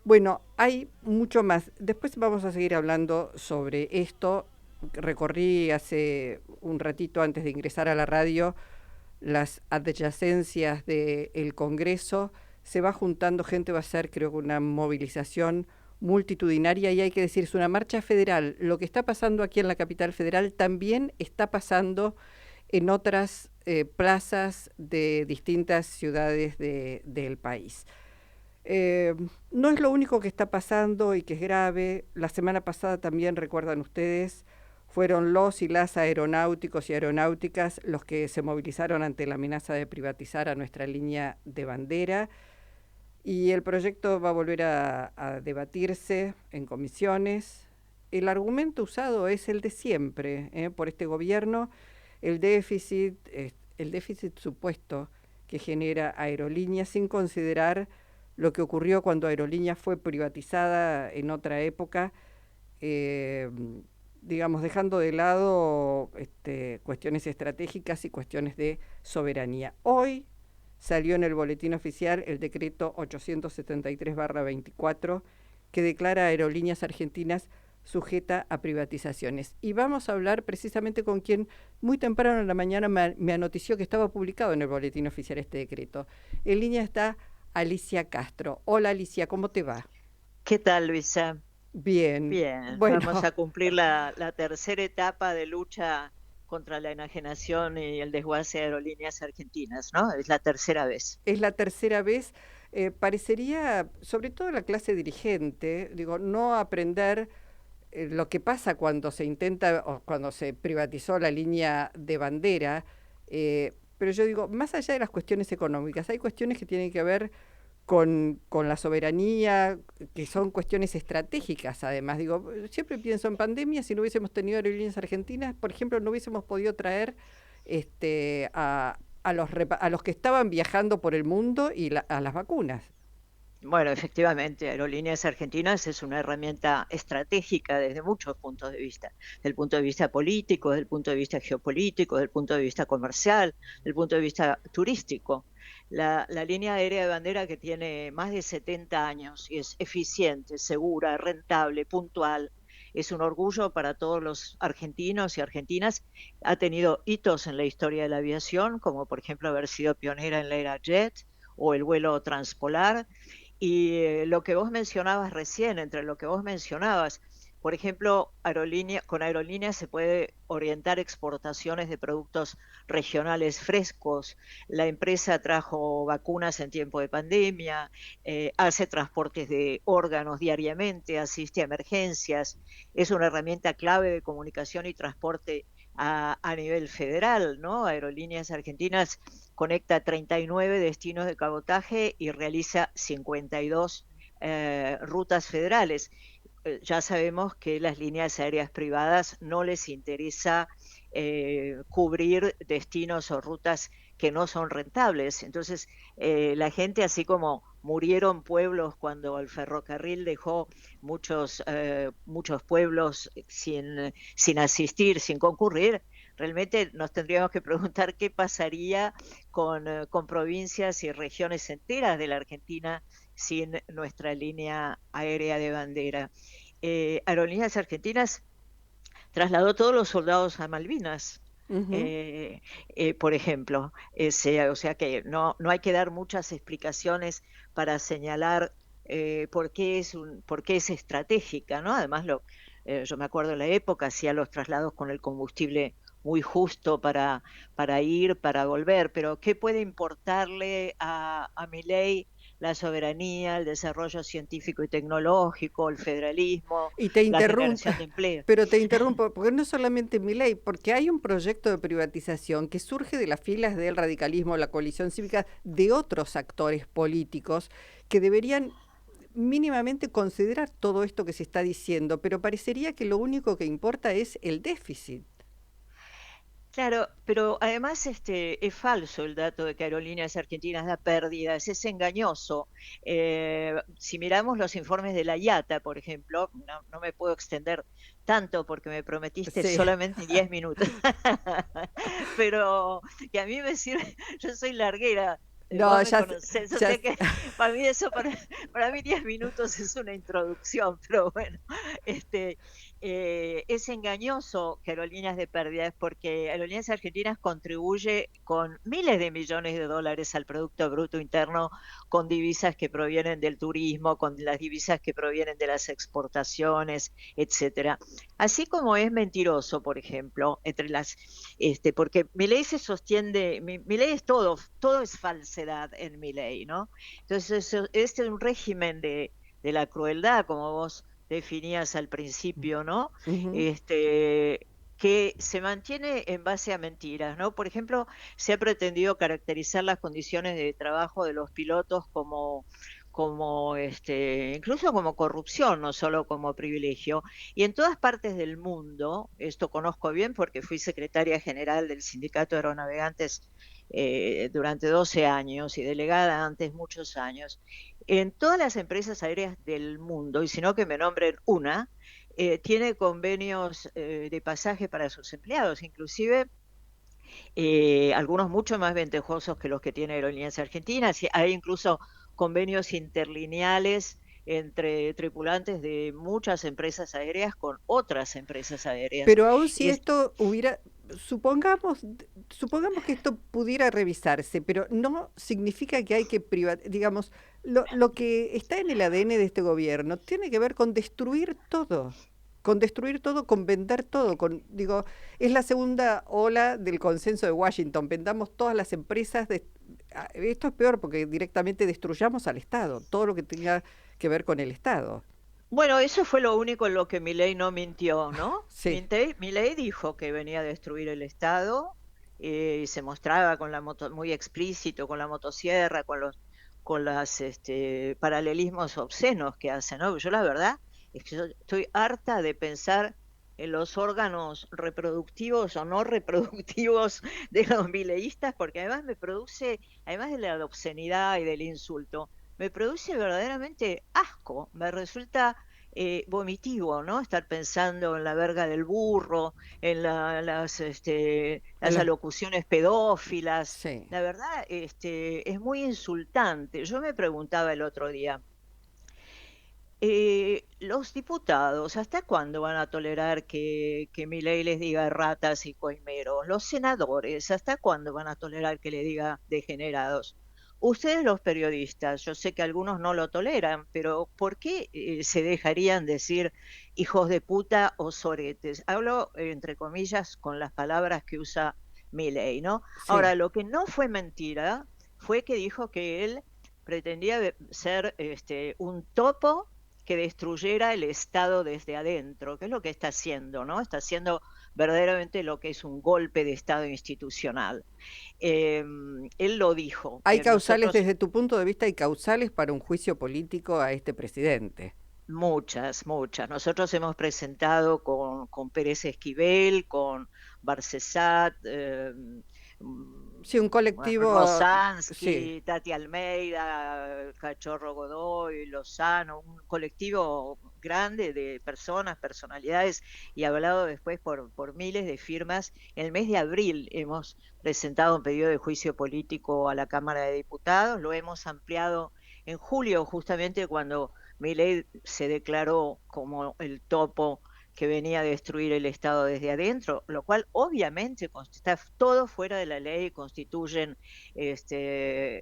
Bueno, hay mucho más. Después vamos a seguir hablando sobre esto. Recorrí hace un ratito antes de ingresar a la radio las adyacencias del Congreso. Se va juntando gente, va a ser creo que una movilización multitudinaria y hay que decir, es una marcha federal. Lo que está pasando aquí en la capital federal también está pasando en otras plazas de distintas ciudades del país. Eh, no es lo único que está pasando y que es grave. La semana pasada también, recuerdan ustedes, fueron los y las aeronáuticos y aeronáuticas los que se movilizaron ante la amenaza de privatizar a nuestra línea de bandera. Y el proyecto va a volver a debatirse en comisiones. El argumento usado es el de siempre por este gobierno, el déficit supuesto que genera Aerolíneas sin considerar lo que ocurrió cuando Aerolíneas fue privatizada en otra época, eh, digamos, dejando de lado cuestiones estratégicas y cuestiones de soberanía. Hoy salió en el boletín oficial el decreto 873/24 que declara a Aerolíneas Argentinas sujeta a privatizaciones. Y vamos a hablar precisamente con quien muy temprano en la mañana me anotició que estaba publicado en el boletín oficial este decreto. En línea está Alicia Castro. Hola Alicia, ¿cómo te va? ¿Qué tal, Luisa? Bien. Bien, vamos Bueno, a cumplir la tercera etapa de lucha contra la enajenación y el desguace de aerolíneas argentinas, ¿no? Es la tercera vez. es la tercera vez. Parecería, sobre todo la clase dirigente, digo, no aprender lo que pasa cuando se intenta o cuando se privatizó la línea de bandera, pero yo digo, más allá de las cuestiones económicas, hay cuestiones que tienen que ver con la soberanía, que son cuestiones estratégicas además. Digo, siempre pienso en pandemia, si no hubiésemos tenido aerolíneas argentinas, por ejemplo, no hubiésemos podido traer a los que estaban viajando por el mundo y a las vacunas. Bueno, efectivamente, Aerolíneas Argentinas es una herramienta estratégica desde muchos puntos de vista, desde el punto de vista político, desde el punto de vista geopolítico, desde el punto de vista comercial, desde el punto de vista turístico. La línea aérea de bandera que tiene más de 70 años y es eficiente, segura, rentable, puntual, es un orgullo para todos los argentinos y argentinas. Ha tenido hitos en la historia de la aviación, como por ejemplo haber sido pionera en la era jet o el vuelo transpolar. Y lo que vos mencionabas recién, entre lo que vos mencionabas, por ejemplo, con aerolíneas se puede orientar exportaciones de productos regionales frescos. La empresa trajo vacunas en tiempo de pandemia, hace transportes de órganos diariamente, asiste a emergencias. Es una herramienta clave de comunicación y transporte a nivel federal, ¿no? Aerolíneas Argentinas conecta 39 destinos de cabotaje y realiza 52 rutas federales. Ya sabemos que las líneas aéreas privadas no les interesa cubrir destinos o rutas que no son rentables. Entonces, la gente, así como murieron pueblos cuando el ferrocarril dejó muchos pueblos sin asistir, sin concurrir, realmente nos tendríamos que preguntar qué pasaría con provincias y regiones enteras de la Argentina sin nuestra línea aérea de bandera. Aerolíneas Argentinas trasladó todos los soldados a Malvinas, Ujú. eh, por ejemplo. O sea que no hay que dar muchas explicaciones para señalar por qué es estratégica, ¿no? Además, yo me acuerdo en la época, hacía los traslados con el combustible muy justo para ir, para volver, pero ¿qué puede importarle a Milei la soberanía, el desarrollo científico y tecnológico, el federalismo, Y te la interrumpo, generación de empleo? pero te interrumpo, porque no solamente mi ley, porque hay un proyecto de privatización que surge de las filas del radicalismo, la coalición cívica, de otros actores políticos que deberían mínimamente considerar todo esto que se está diciendo, pero parecería que lo único que importa es el déficit. Claro, pero además es falso el dato de que Aerolíneas Argentinas da pérdidas, es engañoso. Si miramos los informes de la IATA, por ejemplo, no me puedo extender tanto porque me prometiste Sí. solamente 10 minutos, pero que a mí me sirve, yo soy larguera, No, vos me ya, conocés, o ya, sea que para mí eso, para mí 10 minutos es una introducción, pero bueno, este, es engañoso que Aerolíneas de Pérdidas porque Aerolíneas Argentinas contribuye con miles de millones de dólares al Producto Bruto Interno con divisas que provienen del turismo, con las divisas que provienen de las exportaciones, etcétera. Así como es mentiroso, por ejemplo, porque Milei se sostiene, Milei es todo es falsedad en Milei, ¿no? Entonces, este es un régimen de la crueldad, como vos definías al principio, ¿no? ujú. Que se mantiene en base a mentiras, ¿no? Por ejemplo, se ha pretendido caracterizar las condiciones de trabajo de los pilotos incluso como corrupción, no solo como privilegio. Y en todas partes del mundo, esto conozco bien porque fui secretaria general del Sindicato de Aeronavegantes durante 12 años y delegada antes muchos años, en todas las empresas aéreas del mundo, y si no que me nombren una, tiene convenios de pasaje para sus empleados, inclusive algunos mucho más ventajosos que los que tiene Aerolíneas Argentinas. Hay incluso convenios interlineales entre tripulantes de muchas empresas aéreas con otras empresas aéreas. Pero aún si Y es, esto hubiera, supongamos que esto pudiera revisarse, pero no significa que hay que privatizar, digamos, lo que está en el ADN de este gobierno tiene que ver con destruir todo, con vender todo, digo, es la segunda ola del consenso de Washington, vendamos todas las empresas, esto es peor porque directamente destruyamos al Estado, todo lo que tenga que ver con el Estado. bueno, eso fue lo único en lo que Milei no mintió, ¿no? Sí. Milei dijo que venía a destruir el Estado y se mostraba con la muy explícito con la motosierra, con las paralelismos obscenos que hace, ¿no? Yo la verdad es que yo estoy harta de pensar en los órganos reproductivos o no reproductivos de los mileístas, porque además me produce, además de la obscenidad y del insulto, me produce verdaderamente asco, me resulta vomitivo, ¿no? Estar pensando en la verga del burro, en En las alocuciones pedófilas. sí. La verdad, es muy insultante. Yo me preguntaba el otro día, los diputados, ¿hasta cuándo van a tolerar que Milei les diga ratas y coimeros? Los senadores, ¿hasta cuándo van a tolerar que le diga degenerados? Ustedes los periodistas, yo sé que algunos no lo toleran, pero ¿por qué se dejarían decir hijos de puta o soretes? Hablo entre comillas con las palabras que usa Milei, ¿no? Sí. Ahora, lo que no fue mentira fue que dijo que él pretendía ser un topo que destruyera el Estado desde adentro, que es lo que está haciendo, ¿no? Está haciendo verdaderamente lo que es un golpe de Estado institucional. Eh, Él lo dijo. Hay causales, Nosotros desde tu punto de vista, hay causales para un juicio político a este presidente. muchas, muchas. Nosotros hemos presentado con Pérez Esquivel, con Barcesat, Sí, un colectivo, sí, Rosansky, Tati Almeida, Cachorro Godoy, Lozano, un colectivo grande de personas, personalidades, y hablado después por miles de firmas. En el mes de abril hemos presentado un pedido de juicio político a la Cámara de Diputados, lo hemos ampliado en julio, justamente cuando Milei se declaró como el topo que venía a destruir el Estado desde adentro, lo cual obviamente está todo fuera de la ley y constituyen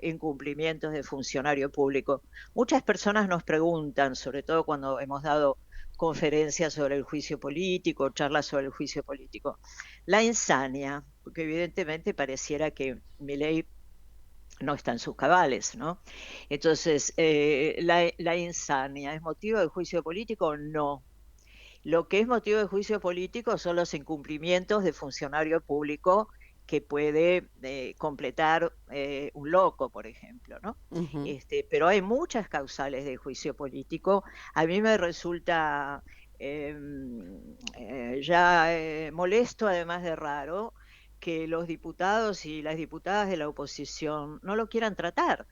incumplimientos de funcionario público. Muchas personas nos preguntan, sobre todo cuando hemos dado conferencias sobre el juicio político, charlas sobre el juicio político, la insania, porque evidentemente pareciera que mi ley no está en sus cabales, ¿no? Entonces, la insania, ¿es motivo de juicio político? No. Lo que es motivo de juicio político son los incumplimientos de funcionario público que puede completar un loco, por ejemplo, ¿no? ujú. Pero hay muchas causales de juicio político. A mí me resulta eh, ya molesto, además de raro, que los diputados y las diputadas de la oposición no lo quieran tratar.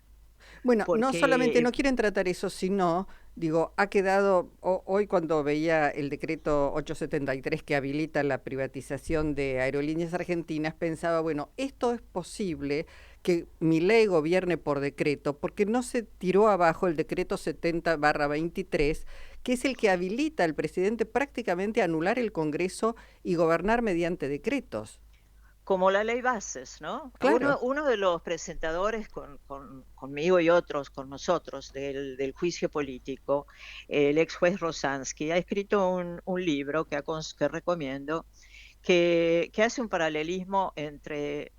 Bueno, no solamente porque no quieren tratar eso, sino, digo, ha quedado, hoy cuando veía el decreto 873 que habilita la privatización de Aerolíneas Argentinas, pensaba, bueno, esto es posible que Milei gobierne por decreto, porque no se tiró abajo el decreto 70/23, que es el que habilita al presidente prácticamente a anular el Congreso y gobernar mediante decretos. como la ley bases, ¿no? Claro. Uno de los presentadores conmigo y otros, con nosotros, del juicio político, el ex juez Rosansky, ha escrito un libro que recomiendo, que hace un paralelismo entre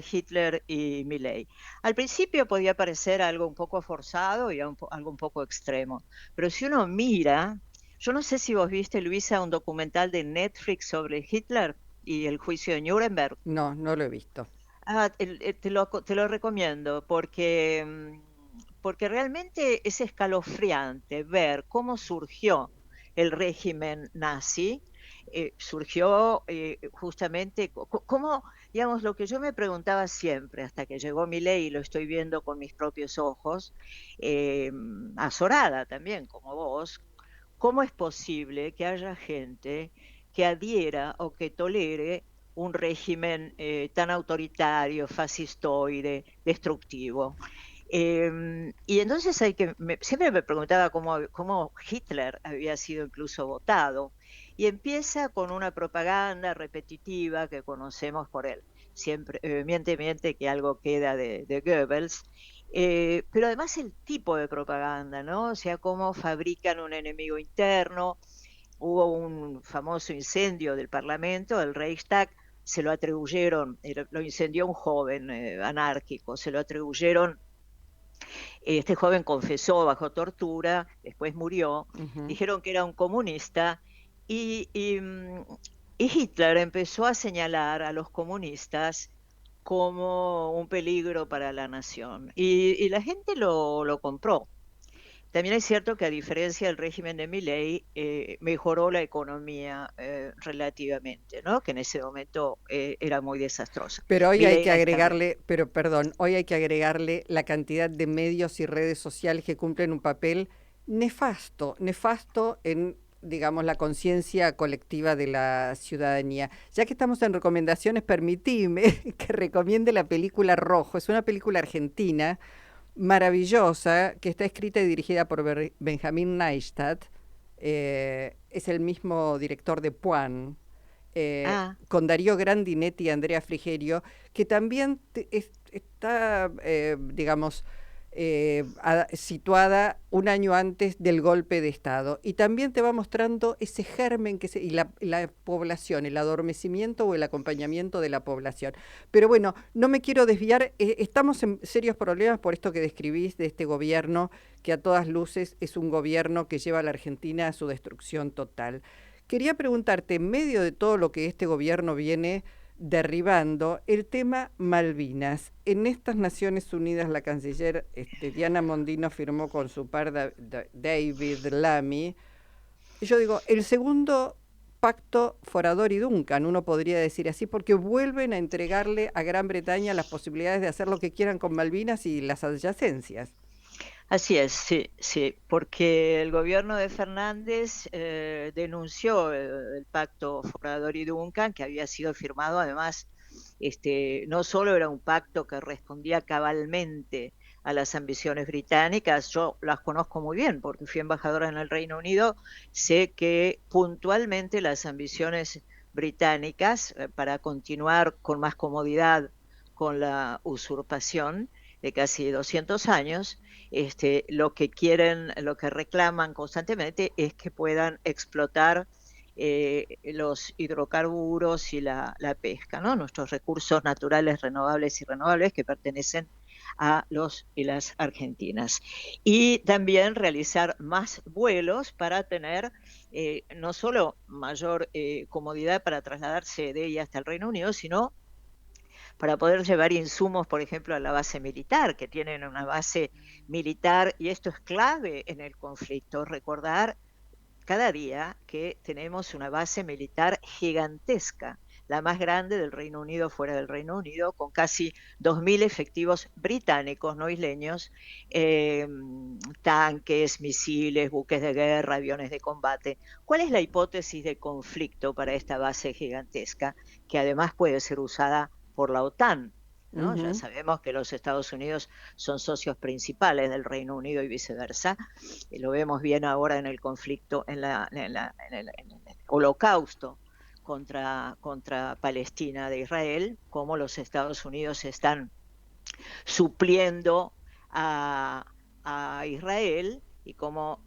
Hitler y Milei. Al principio podía parecer algo un poco forzado y algo un poco extremo, pero si uno mira, yo no sé si vos viste, Luisa, un documental de Netflix sobre Hitler y el juicio de Nuremberg. No, no lo he visto. Te lo recomiendo porque, porque realmente es escalofriante ver cómo surgió el régimen nazi. Surgió justamente, cómo, digamos, lo que yo me preguntaba siempre, hasta que llegó mi ley y lo estoy viendo con mis propios ojos, azorada también, como vos, ¿cómo es posible que haya gente que adhiera o que tolere un régimen tan autoritario, fascistoide, destructivo? Y entonces siempre me preguntaba cómo Hitler había sido incluso votado. Y empieza con una propaganda repetitiva que conocemos por él. Siempre, miente, miente, que algo queda de Goebbels. Pero además el tipo de propaganda, ¿no? O sea, cómo fabrican un enemigo interno. Hubo un famoso incendio del Parlamento, el Reichstag, se lo atribuyeron, lo incendió un joven anárquico, se lo atribuyeron, este joven confesó bajo tortura, después murió, Ujú. dijeron que era un comunista y, y, mm, y Hitler empezó a señalar a los comunistas como un peligro para la nación y la gente lo compró. También es cierto que a diferencia del régimen de Milei, mejoró la economía relativamente, ¿no? Que en ese momento era muy desastrosa. Pero hoy hay Milei que la está. agregarle, pero perdón, hoy hay que agregarle la cantidad de medios y redes sociales que cumplen un papel nefasto, nefasto en, digamos, la conciencia colectiva de la ciudadanía. Ya que estamos en recomendaciones, permitime que recomiende la película Rojo. Es una película argentina maravillosa que está escrita y dirigida por Benjamín Neistat. Es el mismo director de Puan, Ah, con Darío Grandinetti y Andrea Frigerio, que también está, digamos, situada un año antes del golpe de Estado. Y también te va mostrando ese germen y la población, el adormecimiento o el acompañamiento de la población. Pero bueno, no me quiero desviar. Estamos en serios problemas por esto que describís de este gobierno, que a todas luces es un gobierno que lleva a la Argentina a su destrucción total. Quería preguntarte, en medio de todo lo que este gobierno viene derribando, el tema Malvinas. En estas Naciones Unidas, la canciller Diana Mondino firmó con su par David Lamy, yo digo, el segundo pacto Forador y Duncan, uno podría decir así, porque vuelven a entregarle a Gran Bretaña las posibilidades de hacer lo que quieran con Malvinas y las adyacencias. así es, sí, sí, porque el gobierno de Fernández denunció el pacto Forador y Duncan, que había sido firmado además, no solo era un pacto que respondía cabalmente a las ambiciones británicas, yo las conozco muy bien porque fui embajadora en el Reino Unido, sé que puntualmente las ambiciones británicas para continuar con más comodidad con la usurpación de casi 200 años, lo que quieren, lo que reclaman constantemente es que puedan explotar los hidrocarburos y la pesca, ¿no? Nuestros recursos naturales renovables y renovables que pertenecen a los y las argentinas. Y también realizar más vuelos para tener no solo mayor comodidad para trasladarse de ella hasta el Reino Unido, sino para poder llevar insumos, por ejemplo, a la base militar, que tienen una base militar, y esto es clave en el conflicto, recordar cada día que tenemos una base militar gigantesca la más grande del Reino Unido fuera del Reino Unido, con casi 2.000 efectivos británicos, no isleños, tanques, misiles, buques de guerra, aviones de combate. ¿Cuál es la hipótesis de conflicto para esta base gigantesca, que además puede ser usada por la OTAN? ¿No? Ya sabemos que los Estados Unidos son socios principales del Reino Unido y viceversa. Y lo vemos bien ahora en el conflicto, en el holocausto contra Palestina de Israel, cómo los Estados Unidos están supliendo a Israel y cómo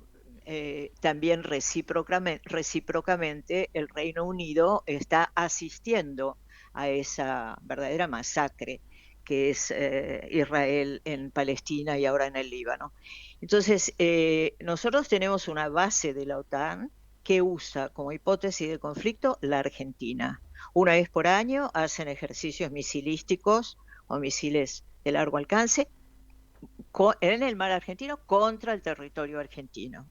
también recíprocamente el Reino Unido está asistiendo a esa verdadera masacre que es Israel en Palestina y ahora en el Líbano. Entonces, nosotros tenemos una base de la OTAN que usa como hipótesis de conflicto la Argentina. Una vez por año hacen ejercicios misilísticos o misiles de largo alcance en el mar argentino contra el territorio argentino.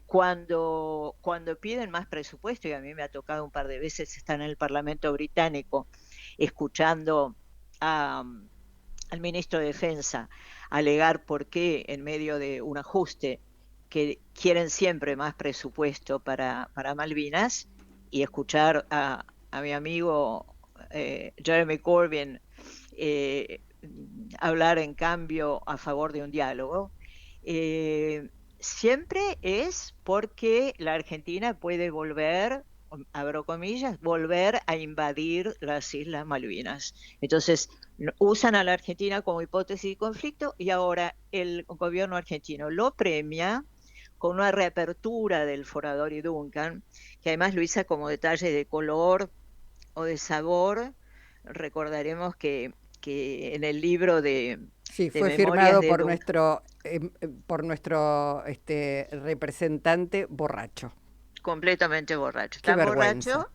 Cuando piden más presupuesto, y a mí me ha tocado un par de veces estar en el Parlamento británico escuchando al ministro de Defensa alegar por qué en medio de un ajuste que quieren siempre más presupuesto para Malvinas, y escuchar a mi amigo Jeremy Corbyn hablar en cambio a favor de un diálogo, siempre es porque la Argentina puede volver, abro comillas, volver a invadir las Islas Malvinas. Entonces usan a la Argentina como hipótesis de conflicto, y ahora el gobierno argentino lo premia con una reapertura del Forador Duncan, que además lo hizo como detalle de color o de sabor. Recordaremos que en el libro sí, fue firmado por nuestro representante borracho. Completamente borracho. Qué vergüenza.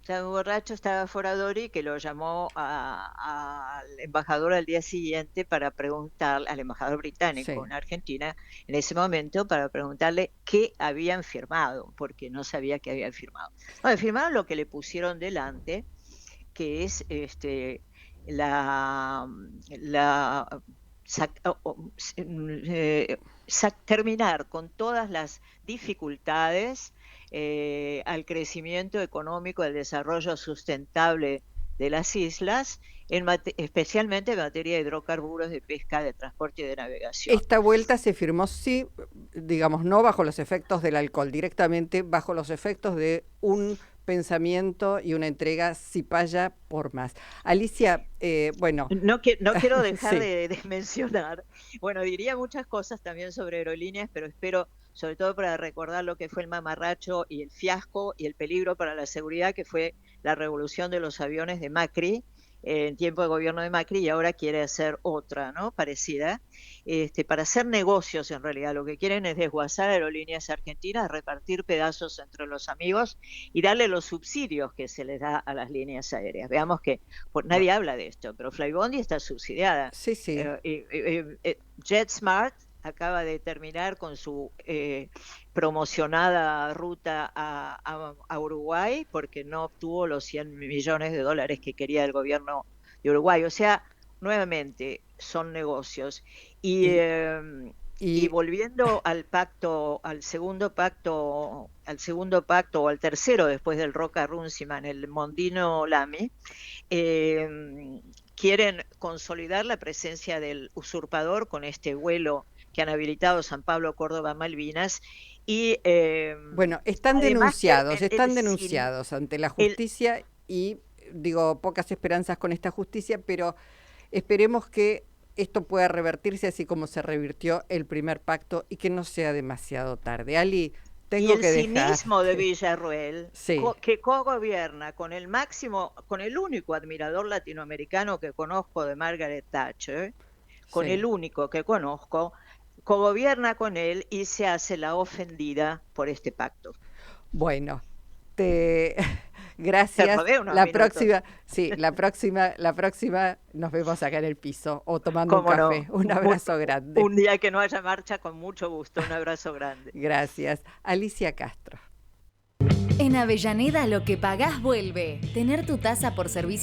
Estaba borracho, estaba Foradori, que lo llamó al embajador al día siguiente para preguntarle, al embajador británico en Argentina, en ese momento, para preguntarle qué habían firmado, porque no sabía qué habían firmado. Bueno, firmaron lo que le pusieron delante, que es terminar con todas las dificultades al crecimiento económico, al desarrollo sustentable de las islas, especialmente en materia de hidrocarburos, de pesca, de transporte y de navegación. Esta vuelta se firmó, sí, digamos, no bajo los efectos del alcohol, directamente bajo los efectos de un pensamiento y una entrega cipaya por más. Alicia, bueno... No quiero dejar de mencionar, bueno, diría muchas cosas también sobre aerolíneas, pero espero, sobre todo para recordar lo que fue el mamarracho y el fiasco y el peligro para la seguridad, que fue la revolución de los aviones de Macri, en tiempo de gobierno de Macri, y ahora quiere hacer otra, ¿no? Parecida, para hacer negocios. En realidad lo que quieren es desguazar aerolíneas argentinas, repartir pedazos entre los amigos y darle los subsidios que se les da a las líneas aéreas. Veamos que nadie habla de esto, pero Flybondi está subsidiada. Sí, sí. JetSmart acaba de terminar con su promocionada ruta a Uruguay porque no obtuvo los 100 millones de dólares que quería el gobierno de Uruguay. O sea, nuevamente son negocios. Y volviendo al pacto, al segundo pacto o al tercero después del Roca Runciman, el Mondino Lamy, quieren consolidar la presencia del usurpador con este vuelo que han habilitado San Pablo, Córdoba, Malvinas. Y bueno, están denunciados ante la justicia y digo, pocas esperanzas con esta justicia, pero esperemos que esto pueda revertirse así como se revirtió el primer pacto y que no sea demasiado tarde. Ali, tengo que dejar. Y el cinismo de Villarruel, sí, que cogobierna con el único admirador latinoamericano que conozco de Margaret Thatcher, con el único que conozco, cogobierna con él y se hace la ofendida por este pacto. Bueno, gracias. La próxima nos vemos acá en el piso o tomando un café. Un abrazo grande. Un día que no haya marcha, con mucho gusto. Un abrazo grande. Gracias. Alicia Castro. En Avellaneda lo que pagás vuelve. Tener tu tasa por servicio